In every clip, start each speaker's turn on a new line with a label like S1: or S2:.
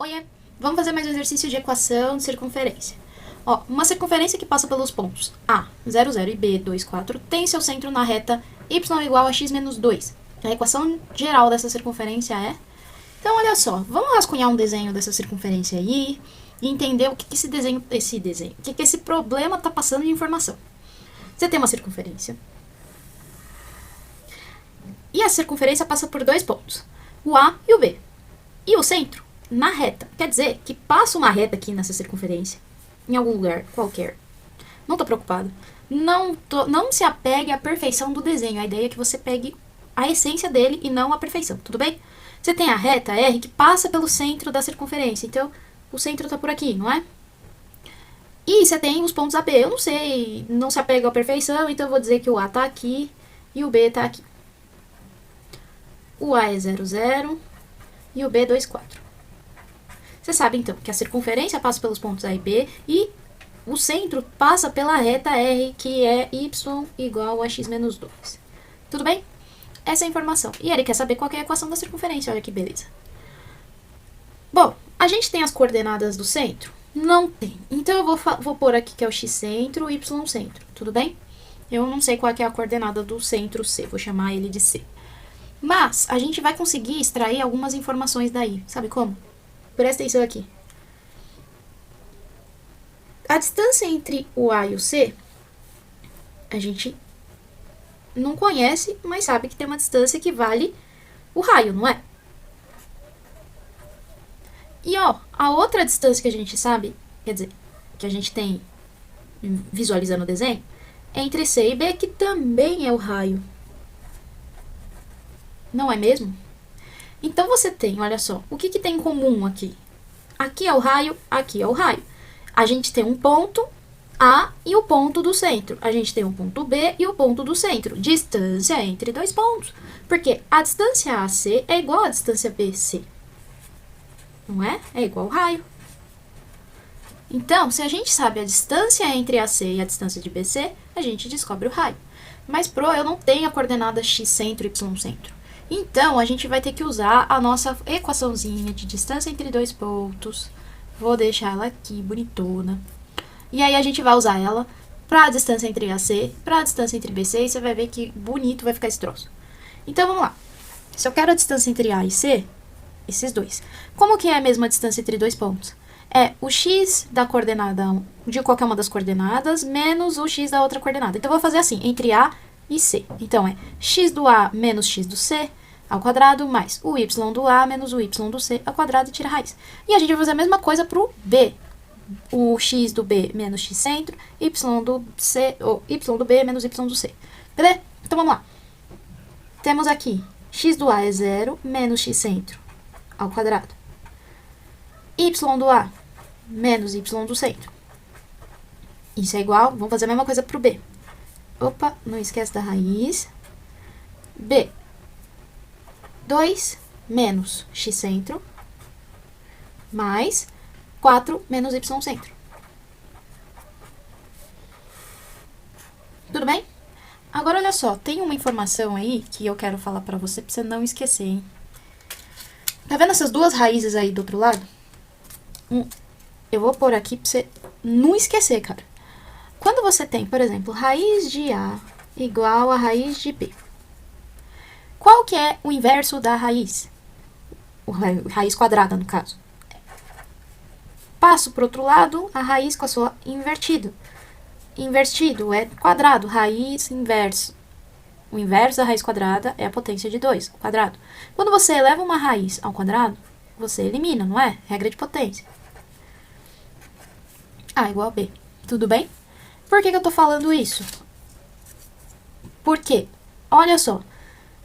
S1: Oiê! Vamos fazer mais um exercício de equação de circunferência. Ó, uma circunferência que passa pelos pontos A, 0, 0 e B, 2, 4, tem seu centro na reta y igual a x menos 2. A equação geral dessa circunferência é... Então, olha só, vamos rascunhar um desenho dessa circunferência aí e entender o que esse problema está passando de informação. Você tem uma circunferência. E a circunferência passa por dois pontos, o A e o B. E o centro na reta. Quer dizer que passa uma reta aqui nessa circunferência, em algum lugar qualquer. Não tô preocupado. Não se apegue à perfeição do desenho. A ideia é que você pegue a essência dele e não a perfeição, tudo bem? Você tem a reta R que passa pelo centro da circunferência. Então, o centro tá por aqui, não é? E você tem os pontos AB. Eu não sei, não se apega à perfeição, então eu vou dizer que o A tá aqui e o B tá aqui. O A é 0, 0 e o B 2, 4. Você sabe, então, que a circunferência passa pelos pontos A e B e o centro passa pela reta R, que é y igual a x menos 2. Tudo bem? Essa é a informação. E ele quer saber qual é a equação da circunferência. Olha que beleza. Bom, a gente tem as coordenadas do centro? Não tem. Então, eu vou pôr aqui que é o x centro, o y centro. Tudo bem? Eu não sei qual é a coordenada do centro C. Vou chamar ele de C. Mas a gente vai conseguir extrair algumas informações daí. Sabe como? Presta atenção aqui. A distância entre o A e o C, a gente não conhece, mas sabe que tem uma distância que vale o raio, não é? E ó, a outra distância que a gente sabe, quer dizer, que a gente tem visualizando o desenho, é entre C e B, que também é o raio. Não é mesmo? Então você tem, olha só, o que tem em comum aqui? Aqui é o raio, aqui é o raio. A gente tem um ponto A e o ponto do centro. A gente tem um ponto B e o ponto do centro. Distância entre dois pontos. Porque a distância AC é igual à distância BC. Não é? É igual ao raio. Então, se a gente sabe a distância entre AC e a distância de BC, a gente descobre o raio. Mas, eu não tenho a coordenada x centro e y centro. Então, a gente vai ter que usar a nossa equaçãozinha de distância entre dois pontos. Vou deixar ela aqui, bonitona. E aí, a gente vai usar ela para a distância entre AC, para a distância entre BC, e você vai ver que bonito vai ficar esse troço. Então, vamos lá. Se eu quero a distância entre A e C, esses dois. Como que é a mesma distância entre dois pontos? É o x da coordenada de qualquer uma das coordenadas menos o x da outra coordenada. Então, eu vou fazer assim, entre A e C. Então, é x do A menos x do C ao quadrado, mais o y do A menos o y do C ao quadrado e tira a raiz. E a gente vai fazer a mesma coisa para o B. O x do B menos x centro, y do C, ou y do B menos y do C. Beleza? Então, vamos lá. Temos aqui, x do A é 0 menos x centro ao quadrado. Y do A menos y do centro. Isso é igual, vamos fazer a mesma coisa para o B. Opa, não esquece da raiz. B. 2 menos x centro mais 4 menos y centro. Tudo bem? Agora, olha só, tem uma informação aí que eu quero falar pra você não esquecer, hein? Tá vendo essas duas raízes aí do outro lado? Eu vou pôr aqui pra você não esquecer, cara. Quando você tem, por exemplo, raiz de A igual a raiz de B, qual que é o inverso da raiz? Raiz quadrada, no caso. Passo para o outro lado, a raiz com a sua invertido. Invertido é quadrado, raiz inverso. O inverso da raiz quadrada é a potência de 2, o quadrado. Quando você eleva uma raiz ao quadrado, você elimina, não é? Regra de potência. A igual a B. Tudo bem? Por que eu tô falando isso? Porque, olha só,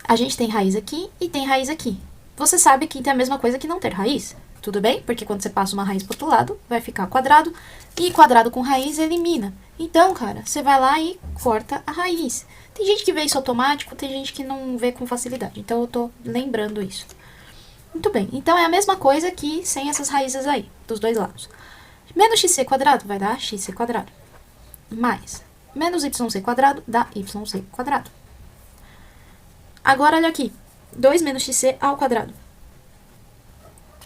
S1: a gente tem raiz aqui e tem raiz aqui. Você sabe que tem a mesma coisa que não ter raiz. Tudo bem? Porque quando você passa uma raiz pro outro lado, vai ficar quadrado. E quadrado com raiz elimina. Então, cara, você vai lá e corta a raiz. Tem gente que vê isso automático, tem gente que não vê com facilidade. Então, eu tô lembrando isso. Muito bem. Então, é a mesma coisa que sem essas raízes aí, dos dois lados. Menos xc quadrado vai dar xc quadrado. Mais menos yc quadrado dá yc quadrado. Agora, olha aqui. 2 menos xc ao quadrado.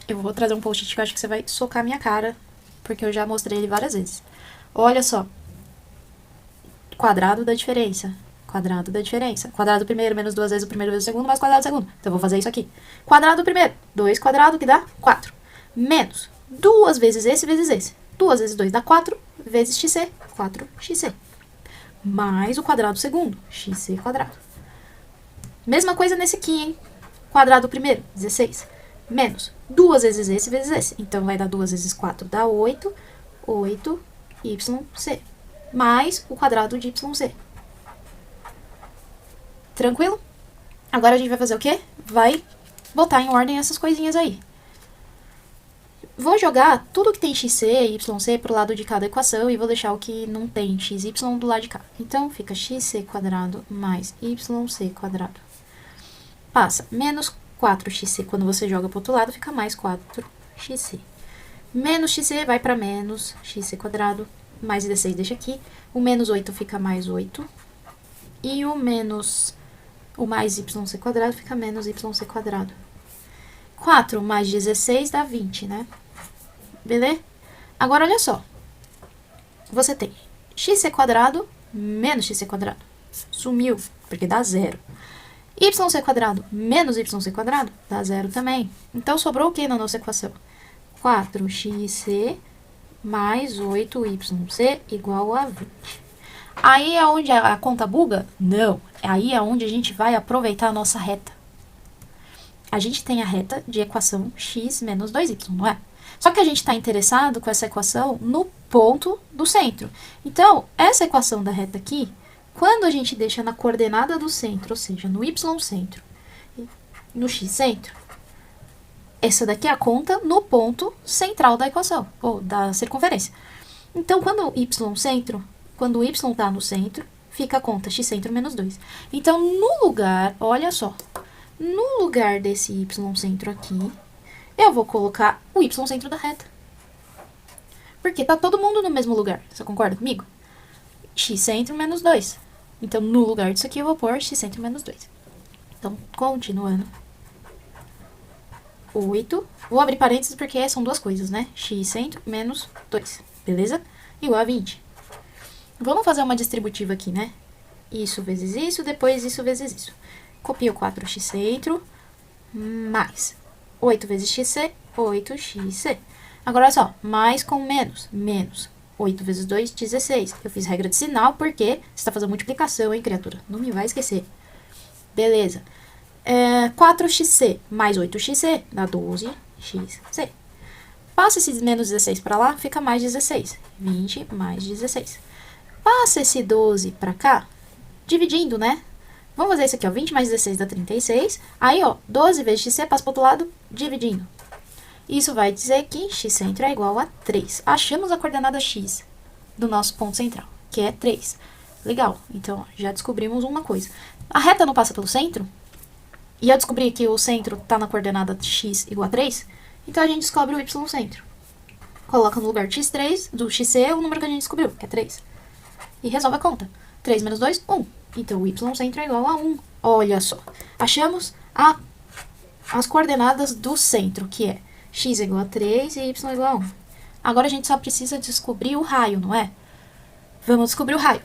S1: Eu vou trazer um post-it que eu acho que você vai socar a minha cara, porque eu já mostrei ele várias vezes. Olha só. Quadrado da diferença. Quadrado da diferença. Quadrado do primeiro menos 2 vezes o primeiro vezes o segundo, mais quadrado do segundo. Então, eu vou fazer isso aqui. Quadrado do primeiro. 2 quadrado, que dá 4. Menos 2 vezes esse. 2 vezes 2 dá 4, vezes xc. 4xc. Mais o quadrado do segundo. xc quadrado. Mesma coisa nesse aqui, hein? Quadrado do primeiro, 16. Menos 2 vezes esse, vezes esse. Então, vai dar 2 vezes 4, dá 8. 8yc. Mais o quadrado de yc. Tranquilo? Agora a gente vai fazer o quê? Vai botar em ordem essas coisinhas aí. Vou jogar tudo que tem xc e yc pro lado de cada equação e vou deixar o que não tem xy do lado de cá. Então, fica xc quadrado mais yc quadrado. Passa menos 4xc. Quando você joga pro outro lado, fica mais 4xc. Menos xc vai para menos xc quadrado. Mais 16 deixa aqui. O menos 8 fica mais 8. E o mais yc quadrado fica menos yc quadrado. 4 mais 16 dá 20, né? Beleza? Agora, olha só. Você tem xc quadrado menos xc quadrado. Sumiu, porque dá 0. yc quadrado menos yc quadrado dá 0 também. Então, sobrou o que na nossa equação? 4xc mais 8yc igual a 20. Aí é onde a conta buga? Não. Aí é onde a gente vai aproveitar a nossa reta. A gente tem a reta de equação x menos 2y, não é? Só que a gente está interessado com essa equação no ponto do centro. Então, essa equação da reta aqui, quando a gente deixa na coordenada do centro, ou seja, no y-centro, no x-centro, essa daqui é a conta no ponto central da equação, ou da circunferência. Então, quando o y está no centro, fica a conta x-centro menos 2. Então, no lugar, olha só, no lugar desse y-centro aqui, eu vou colocar o y-centro da reta. Porque tá todo mundo no mesmo lugar, você concorda comigo? X-centro menos 2. Então, no lugar disso aqui, eu vou pôr x-centro menos 2. Então, continuando. 8. Vou abrir parênteses porque são duas coisas, né? X-centro menos 2. Beleza? Igual a 20. Vamos fazer uma distributiva aqui, né? Isso vezes isso, depois isso vezes isso. Copio 4x centro, mais 8 vezes xc, 8xc. Agora, olha só, mais com menos, menos 8 vezes 2, 16. Eu fiz regra de sinal porque você está fazendo multiplicação, hein, criatura? Não me vai esquecer. Beleza. 4xc mais 8xc dá 12xc. Passa esse menos 16 para lá, fica mais 16. 20 mais 16. Passa esse 12 para cá, dividindo, né? Vamos fazer isso aqui, ó. 20 mais 16 dá 36. Aí, ó, 12 vezes xc passa para o outro lado, dividindo. Isso vai dizer que x-centro é igual a 3. Achamos a coordenada x do nosso ponto central, que é 3. Legal. Então, ó, já descobrimos uma coisa. A reta não passa pelo centro? E eu descobri que o centro está na coordenada x igual a 3. Então, a gente descobre o y-centro. Coloca no lugar x3 do xc o número que a gente descobriu, que é 3. E resolve a conta. 3 menos 2, 1. Então, o y-centro é igual a 1. Olha só. Achamos as coordenadas do centro, que é x igual a 3 e y igual a 1. Agora, a gente só precisa descobrir o raio, não é? Vamos descobrir o raio.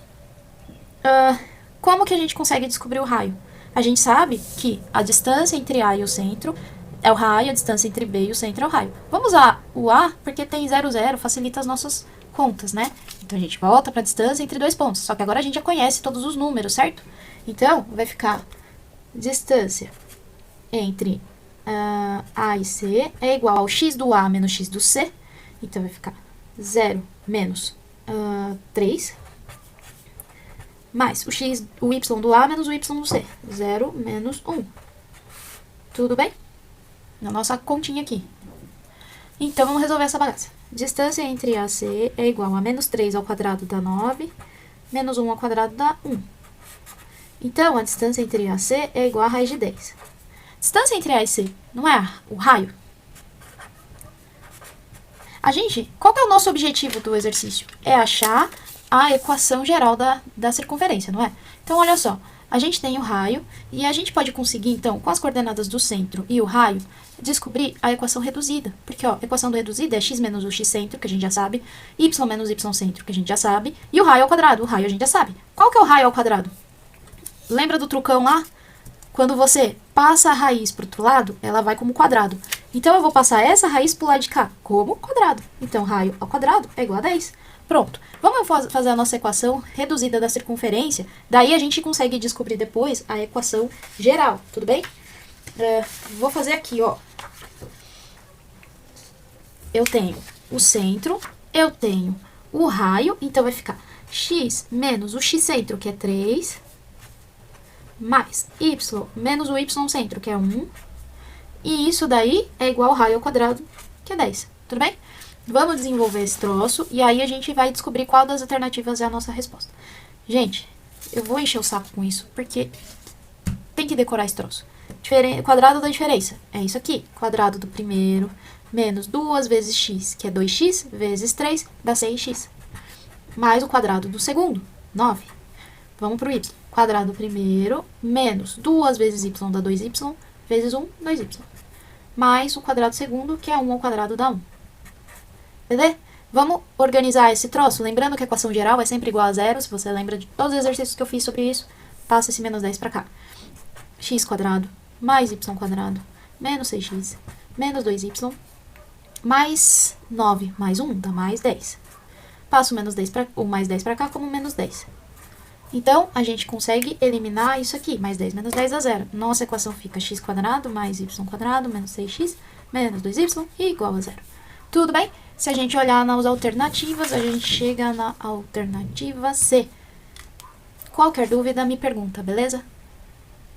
S1: Como que a gente consegue descobrir o raio? A gente sabe que a distância entre A e o centro é o raio, a distância entre B e o centro é o raio. Vamos usar o A porque tem 0, 0, facilita as nossas contas, né? Então, a gente volta para a distância entre dois pontos. Só que agora a gente já conhece todos os números, certo? Então, vai ficar distância entre A e C é igual ao x do A menos x do C. Então, vai ficar 0 menos 3. Mais o y do A menos o y do C. 0 menos 1. Tudo bem? Na nossa continha aqui. Então, vamos resolver essa bagaça. Distância entre A e C é igual a menos 3 ao quadrado dá 9, menos 1 ao quadrado dá 1. Então, a distância entre A e C é igual a raiz de 10. Distância entre A e C não é o raio? Qual que é o nosso objetivo do exercício? É achar a equação geral da circunferência, não é? Então, olha só. A gente tem o raio, e a gente pode conseguir, então, com as coordenadas do centro e o raio, descobrir a equação reduzida. Porque, ó, a equação do reduzida é x menos o x centro, que a gente já sabe, y menos y centro, que a gente já sabe, e o raio ao quadrado. O raio a gente já sabe. Qual que é o raio ao quadrado? Lembra do trucão lá? Quando você passa a raiz para o outro lado, ela vai como quadrado. Então, eu vou passar essa raiz para o lado de cá, como quadrado. Então, raio ao quadrado é igual a 10. Pronto. Vamos fazer a nossa equação reduzida da circunferência. Daí, a gente consegue descobrir depois a equação geral, tudo bem? Vou fazer aqui, ó. Eu tenho o centro, eu tenho o raio, então vai ficar x menos o x centro, que é 3, mais y menos o y centro, que é 1. E isso daí é igual ao raio ao quadrado, que é 10. Tudo bem? Vamos desenvolver esse troço e aí a gente vai descobrir qual das alternativas é a nossa resposta. Gente, eu vou encher o saco com isso, porque tem que decorar esse troço. Quadrado da diferença é isso aqui. Quadrado do primeiro menos 2 vezes x, que é 2x, vezes 3, dá 6x. Mais o quadrado do segundo, 9. Vamos para o y. Quadrado do primeiro menos 2 vezes y dá 2y, vezes 1, 2y. Mais o quadrado do segundo, que é 1 ao quadrado dá 1. Entendeu? Vamos organizar esse troço, lembrando que a equação geral é sempre igual a zero. Se você lembra de todos os exercícios que eu fiz sobre isso, passa esse menos 10 para cá. X quadrado mais y quadrado menos 6x menos 2y mais 9 mais 1 dá mais 10. Passo o mais 10 para cá como menos 10. Então, a gente consegue eliminar isso aqui. Mais 10 menos 10 dá 0. Nossa equação fica x quadrado mais y quadrado menos 6x menos 2y igual a 0. Tudo bem? Se a gente olhar nas alternativas, a gente chega na alternativa C. Qualquer dúvida, me pergunta, beleza?